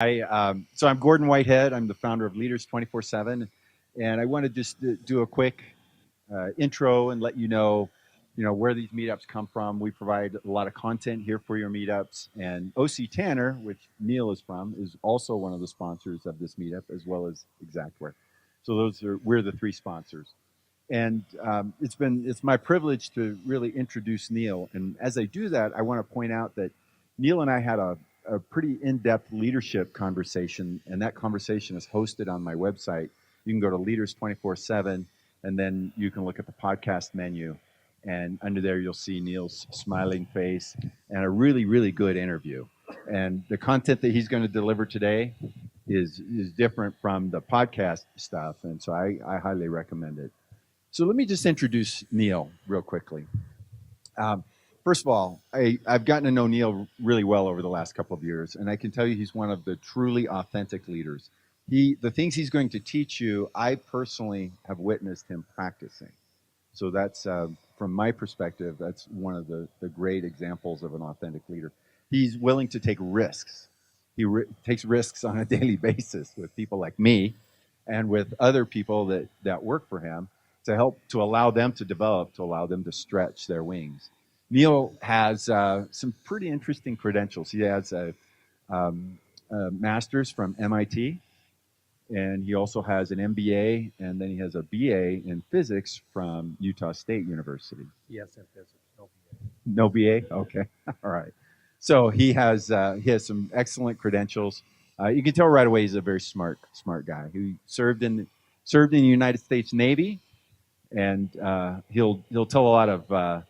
So I'm Gordon Whitehead. I'm the founder of Leaders 24/7, and I want to just do a quick intro and let you know where these meetups come from. We provide a lot of content here for your meetups, and OC Tanner, which Neil is from, is also one of the sponsors of this meetup, as well as Exactware. So we're the three sponsors, and it's my privilege to really introduce Neil. And as I do that, I want to point out that Neil and I had a pretty in-depth leadership conversation, and that conversation is hosted on my website. You can go to Leaders 24/7, and then you can look at the podcast menu, and under there you'll see Neil's smiling face and a really, really good interview. And the content that he's going to deliver today is different from the podcast stuff, and so I highly recommend it. So let me just introduce Neil real quickly. Um, First of all, I've gotten to know Neil really well over the last couple of years, and I can tell you he's one of the truly authentic leaders. The things he's going to teach you, I personally have witnessed him practicing. So that's, from my perspective, that's one of the great examples of an authentic leader. He's willing to take risks. Takes risks on a daily basis with people like me and with other people that work for him to allow them to develop, to allow them to stretch their wings. Neil has some pretty interesting credentials. He has a master's from MIT, and he also has an MBA, and then he has a BA in physics from Utah State University. Yes, in physics, no BA. No BA? Okay, all right. So he has some excellent credentials. You can tell right away he's a very smart guy. He served in the United States Navy, and he'll tell a lot of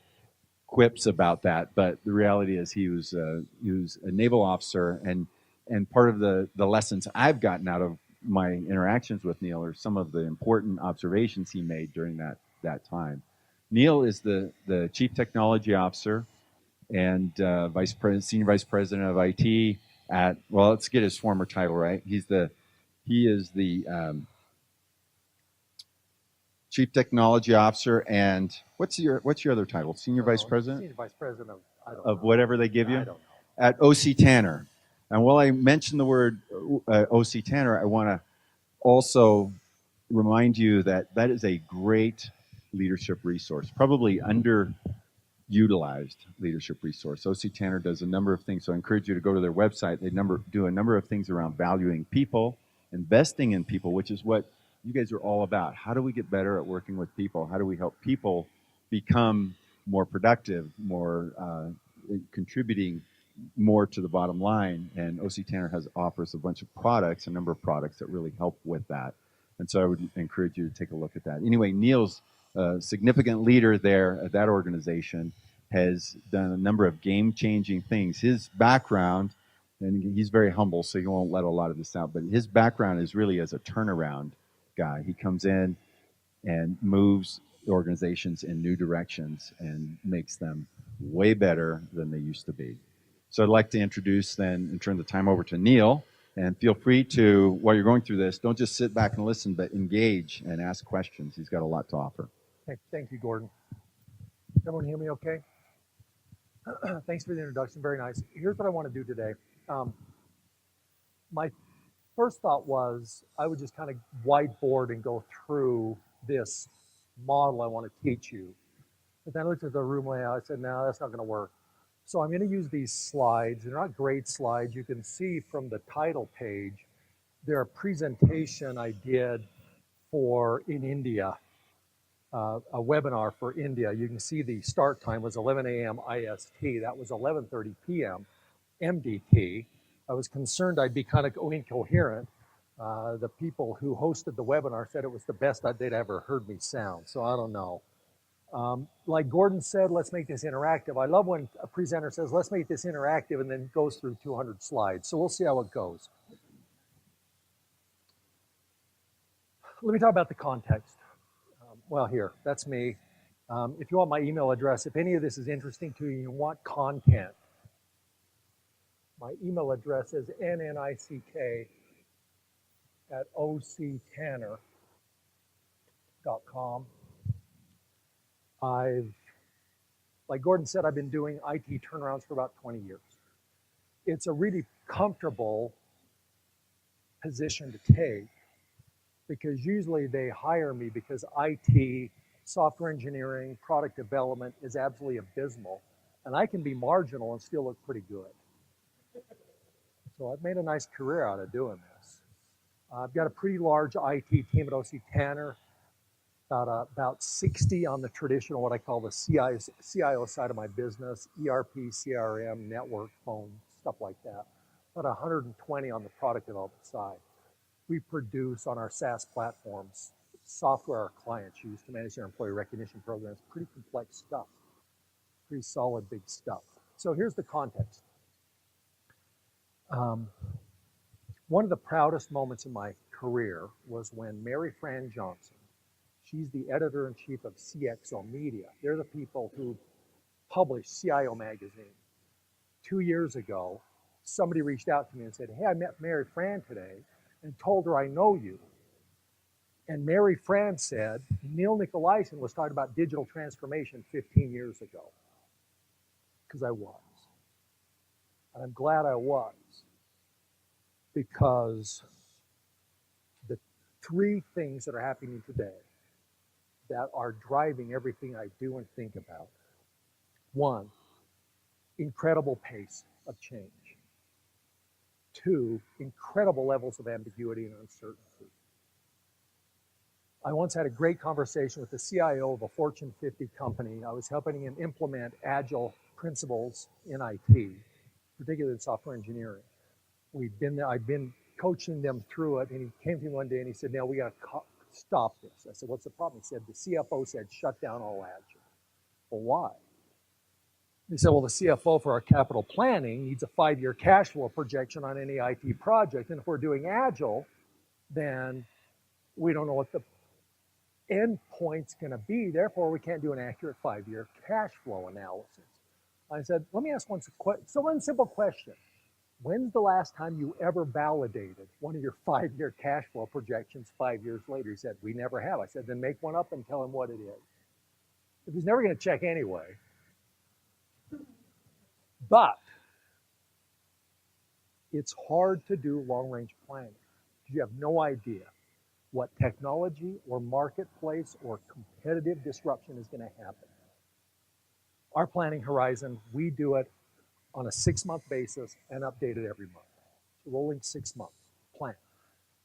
quips about that. But the reality is he was a naval officer, and part of the lessons I've gotten out of my interactions with Neil are some of the important observations he made during that time. Neil is the chief technology officer and senior vice president of IT at, well, let's get his former title right. He is the chief technology officer, and what's your other title? Senior vice president? Senior vice president of, I don't Of know. whatever they give you? I don't know. At OC Tanner. And while I mention the word OC Tanner, I want to also remind you that that is a great leadership resource, probably underutilized leadership resource. OC Tanner does a number of things, so I encourage you to go to their website. They do a number of things around valuing people, investing in people, which is what you guys are all about. How do we get better at working with people? How do we help people become more productive, more contributing more to the bottom line? And OC Tanner offers a bunch of products, a number of products that really help with that. And so I would encourage you to take a look at that. Anyway, Neil's a significant leader there at that organization, has done a number of game-changing things. His background, and he's very humble, so he won't let a lot of this out, but his background is really as a turnaround guy. He comes in and moves organizations in new directions and makes them way better than they used to be. So I'd like to introduce then and turn the time over to Neil. And feel free to, while you're going through this, don't just sit back and listen, but engage and ask questions. He's got a lot to offer. Thank you, Gordon. Everyone hear me okay? Thanks for the introduction, very nice. Here's what I want to do today. My first thought was I would just kind of whiteboard and go through this model I want to teach you. But then I looked at the room layout, I said, no, that's not going to work. So I'm going to use these slides. They're not great slides. You can see from the title page, they're a presentation I did in India, a webinar for India. You can see the start time was 11 a.m. IST. That was 11:30 p.m. MDT. I was concerned I'd be kind of incoherent. The people who hosted the webinar said it was the best they'd ever heard me sound, so I don't know. Like Gordon said, let's make this interactive. I love when a presenter says, let's make this interactive, and then goes through 200 slides. So we'll see how it goes. Let me talk about the context. Well, here, that's me. If you want my email address, if any of this is interesting to you, you want content, my email address is nnick@octanner.com. Like Gordon said, I've been doing IT turnarounds for about 20 years. It's a really comfortable position to take, because usually they hire me because IT, software engineering, product development is absolutely abysmal. And I can be marginal and still look pretty good. So I've made a nice career out of doing this. I've got a pretty large IT team at OC Tanner, about 60 on the traditional, what I call the CIO side of my business, ERP, CRM, network, phone, stuff like that. About 120 on the product development side. We produce on our SaaS platforms software our clients use to manage their employee recognition programs. Pretty complex stuff, pretty solid, big stuff. So here's the context. One of the proudest moments in my career was when Mary Fran Johnson, she's the editor-in-chief of CXO Media. They're the people who publish CIO magazine. 2 years ago, somebody reached out to me and said, hey, I met Mary Fran today and told her I know you. And Mary Fran said, Niel Nickolaisen was talking about digital transformation 15 years ago. Because I was. And I'm glad I was. Because the three things that are happening today that are driving everything I do and think about. One, incredible pace of change. Two, incredible levels of ambiguity and uncertainty. I once had a great conversation with the CIO of a Fortune 50 company. I was helping him implement agile principles in IT, particularly in software engineering. I'd been coaching them through it, and he came to me one day and he said, "Now we got to stop this." I said, "What's the problem?" He said, "The CFO said shut down all agile." Well, why? He said, "Well, the CFO for our capital planning needs a 5-year cash flow projection on any IT project, and if we're doing agile, then we don't know what the end point's going to be. Therefore, we can't do an accurate 5-year cash flow analysis." I said, "Let me ask one simple question. When's the last time you ever validated one of your 5-year cash flow projections 5 years later?" He said, "We never have." I said, "Then make one up and tell him what it is." If he's never going to check anyway. But it's hard to do long-range planning. You have no idea what technology or marketplace or competitive disruption is going to happen. Our planning horizon, we do it on a 6-month basis and update it every month. It's a rolling 6-month plan.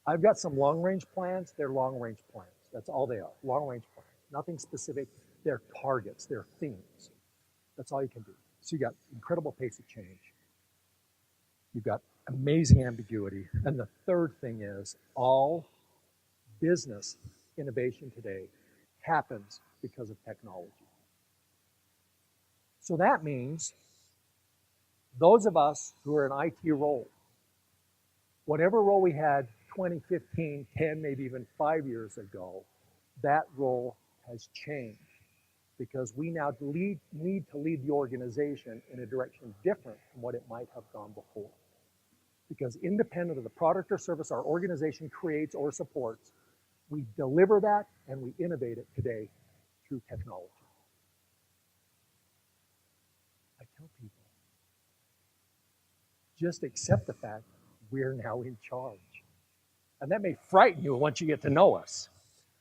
I've got some long-range plans. They're long-range plans. That's all they are, long-range plans. Nothing specific. They're targets. They're themes. That's all you can do. So you got incredible pace of change. You've got amazing ambiguity. And the third thing is all business innovation today happens because of technology. So that means those of us who are in IT roles, whatever role we had 20, 15, 10, maybe even 5 years ago, that role has changed because we now need to lead the organization in a direction different from what it might have gone before. Because independent of the product or service our organization creates or supports, we deliver that and we innovate it today through technology. I tell people, just accept the fact we're now in charge. And that may frighten you once you get to know us.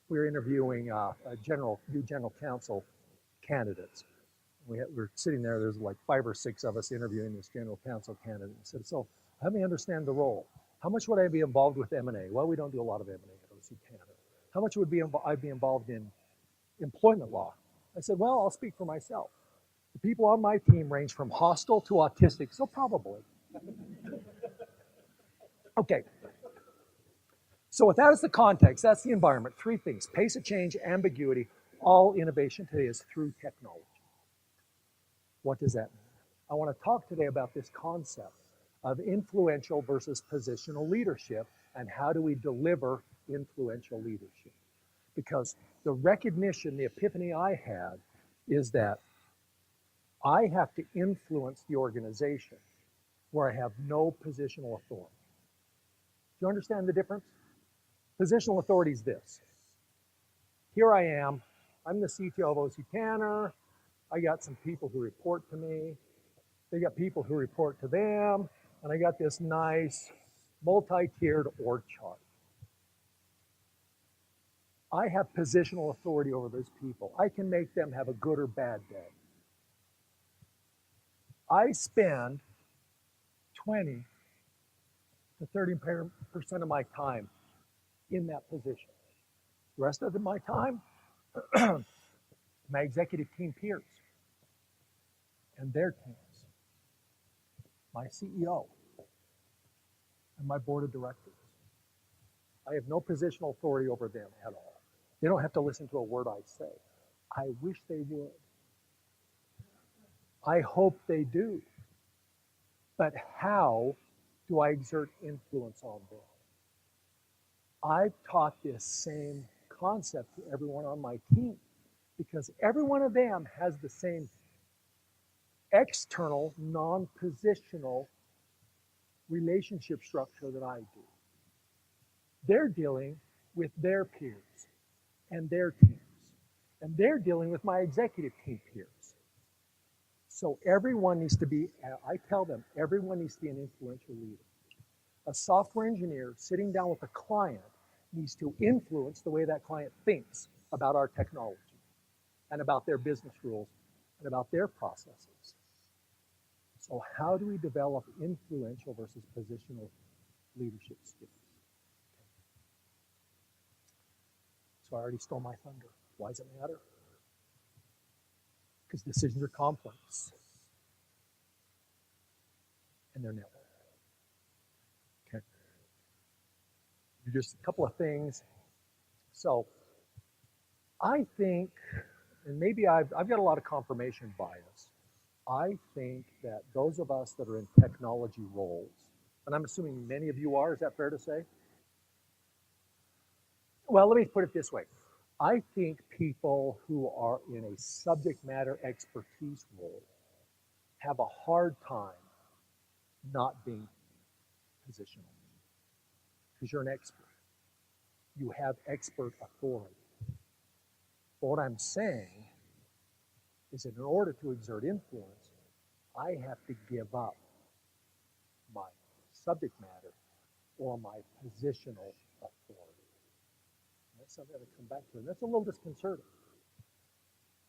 We're interviewing new general counsel candidates. We're sitting there, there's like 5 or 6 of us interviewing this general counsel candidate. I said, "So help me understand the role. How much would I be involved with M&A? Well, we don't do a lot of M&A at OC Canada. How much would I be involved in employment law?" I said, "Well, I'll speak for myself. The people on my team range from hostile to autistic, so probably." Okay. So with that as the context, that's the environment. 3 things: pace of change, ambiguity. All innovation today is through technology. What does that mean? I want to talk today about this concept of influential versus positional leadership and how do we deliver influential leadership. Because the recognition, the epiphany I had is that I have to influence the organization where I have no positional authority. Do you understand the difference? Positional authority is this. Here I am. I'm the CTO of OC Tanner. I got some people who report to me. They got people who report to them. And I got this nice multi-tiered org chart. I have positional authority over those people. I can make them have a good or bad day. I spend 20 to 30% of my time in that position. The rest of my time, my executive team peers and their teams, my CEO, and my board of directors. I have no positional authority over them at all. They don't have to listen to a word I say. I wish they would. I hope they do. But how do I exert influence on them? I've taught this same concept to everyone on my team because every one of them has the same external, non-positional relationship structure that I do. They're dealing with their peers and their teams, and they're dealing with my executive team peers. So everyone needs to be, I tell them, everyone needs to be an influential leader. A software engineer sitting down with a client needs to influence the way that client thinks about our technology and about their business rules and about their processes. So how do we develop influential versus positional leadership skills? So I already stole my thunder. Why does it matter? Because decisions are complex and they're networked. Okay. Just a couple of things. So I think, and maybe I've got a lot of confirmation bias. I think that those of us that are in technology roles, and I'm assuming many of you are, is that fair to say? Well, let me put it this way. I think people who are in a subject matter expertise role have a hard time not being positional because you're an expert. You have expert authority. But what I'm saying is that in order to exert influence, I have to give up my subject matter or my positional authority. And that's something I come back to, and that's a little disconcerting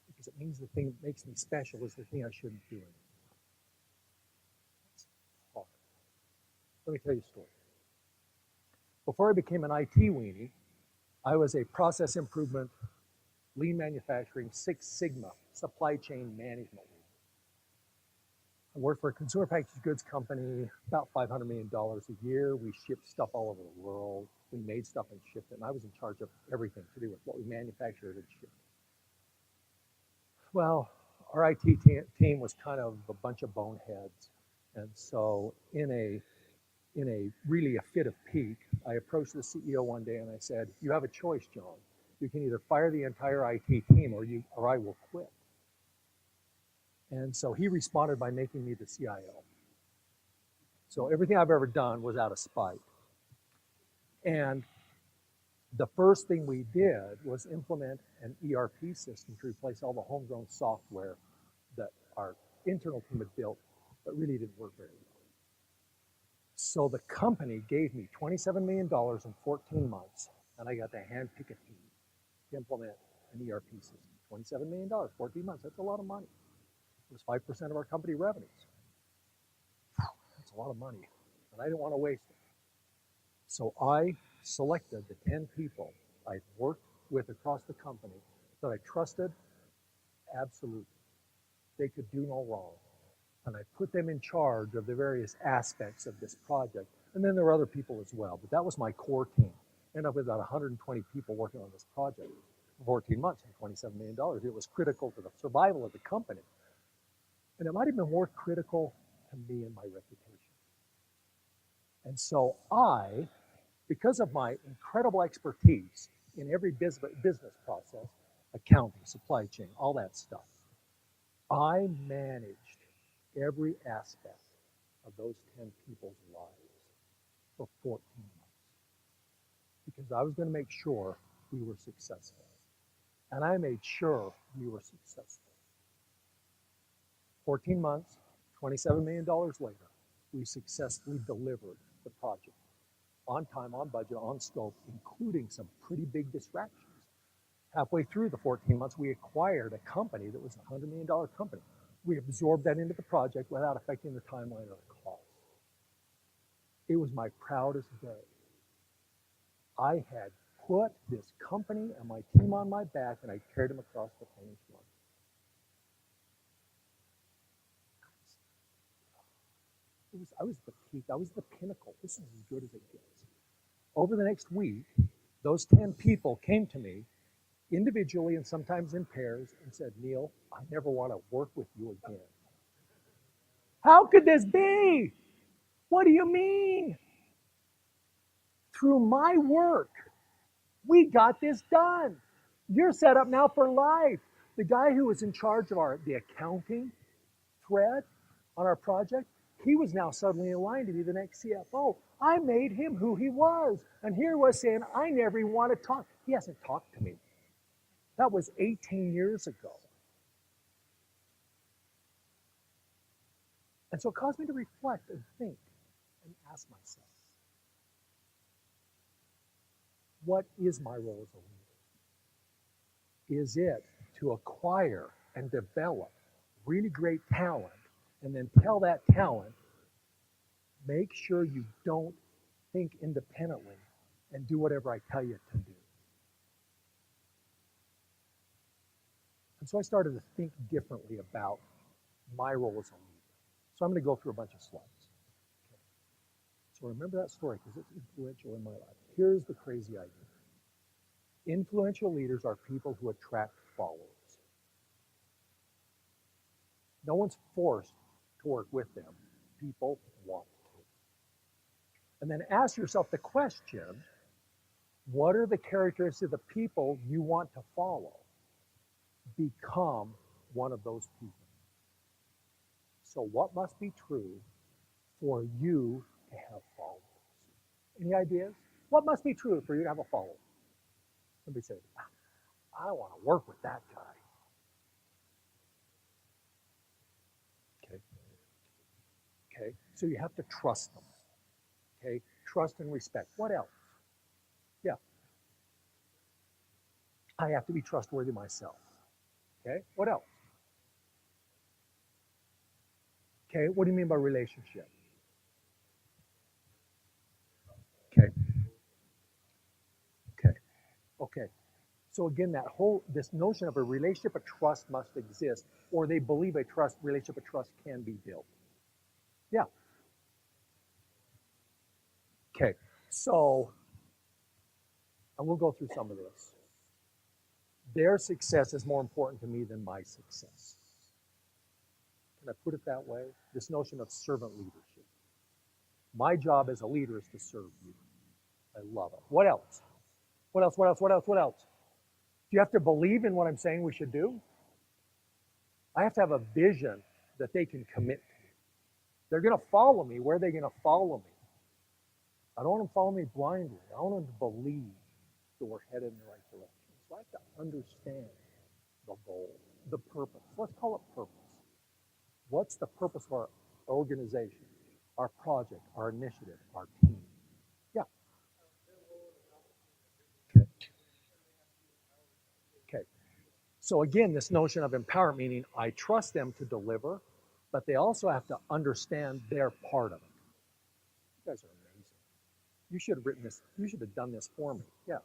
because it means the thing that makes me special is the thing I shouldn't do anymore. That's hard. Let me tell you a story. Before I became an IT weenie, I was a process improvement, lean manufacturing, Six Sigma supply chain management lead. I worked for a consumer packaged goods company, about $500 million a year. We shipped stuff all over the world. We made stuff and shipped it, and I was in charge of everything to do with what we manufactured and shipped. Well, our IT team was kind of a bunch of boneheads, and so in a really a fit of pique, I approached the CEO one day and I said, "You have a choice, John. You can either fire the entire IT team or I will quit." And so he responded by making me the CIO. So everything I've ever done was out of spite. And the first thing we did was implement an ERP system to replace all the homegrown software that our internal team had built, but really didn't work very well. So the company gave me $27 million in 14 months, and I got to handpick a team to implement an ERP system. $27 million, 14 months, that's a lot of money. It was 5% of our company revenues. That's a lot of money, and I didn't want to waste it. So I selected the 10 people I'd worked with across the company that I trusted absolutely. They could do no wrong. And I put them in charge of the various aspects of this project. And then there were other people as well, but that was my core team. Ended up with about 120 people working on this project for 14 months and $27 million. It was critical to the survival of the company. And it might have been more critical to me and my reputation. And so I, because of my incredible expertise in every business process, accounting, supply chain, all that stuff, I managed every aspect of those 10 people's lives for 14 months because I was going to make sure we were successful. And I made sure we were successful. 14 months, $27 million later, we successfully delivered the project. on time, on budget, on scope, including some pretty big distractions. Halfway through the 14 months, we acquired a company that was a $100 million company. We absorbed that into the project without affecting the timeline or the cost. It was my proudest day. I had put this company and my team on my back, and I carried them across the finish line. I was the peak. I was the pinnacle. This is as good as it gets. Over the next week, those 10 people came to me individually and sometimes in pairs and said, Niel, I never want to work with you again. How could this be? What do you mean? Through my work, we got this done. You're set up now for life. The guy who was in charge of the accounting thread on our project, he was now suddenly aligned to be the next CFO. I made him who he was. And here he was saying, I never even want to talk. He hasn't talked to me. That was 18 years ago. And so it caused me to reflect and think and ask myself, what is my role as a leader? Is it to acquire and develop really great talent and then tell that talent, make sure you don't think independently and do whatever I tell you to do? And so I started to think differently about my role as a leader. So I'm going to go through a bunch of slides. Okay. So remember that story because it's influential in my life. Here's the crazy idea. Influential leaders are people who attract followers. No one's forced to work with them. People want to. And then ask yourself the question, what are the characteristics of the people you want to follow? Become one of those people. So what must be true for you to have followers? Any ideas? What must be true for you to have a follower? Somebody say, I want to work with that guy. Okay. Okay. So you have to trust them. Okay. Trust and respect. What else? Yeah. I have to be trustworthy myself. Okay. What else? Okay. What do you mean by relationship? Okay. Okay. Okay. So again, this notion of a relationship of trust must exist, or they believe a relationship of trust can be built. Yeah. Okay. So, and we'll go through some of this. Their success is more important to me than my success. Can I put it that way? This notion of servant leadership. My job as a leader is to serve you. I love it. What else? What else? What else? What else? What else? Do you have to believe in what I'm saying we should do? I have to have a vision that they can commit to. They're going to follow me. Where are they going to follow me? I don't want them to follow me blindly. I want them to believe that we're headed in the right direction. So I have to understand the goal, the purpose. Let's call it purpose. What's the purpose of our organization, our project, our initiative, our team? Yeah. Okay. Okay. So again, this notion of empowerment, meaning I trust them to deliver, but they also have to understand their part of it. You guys are amazing. You should have written this. You should have done this for me. Yeah.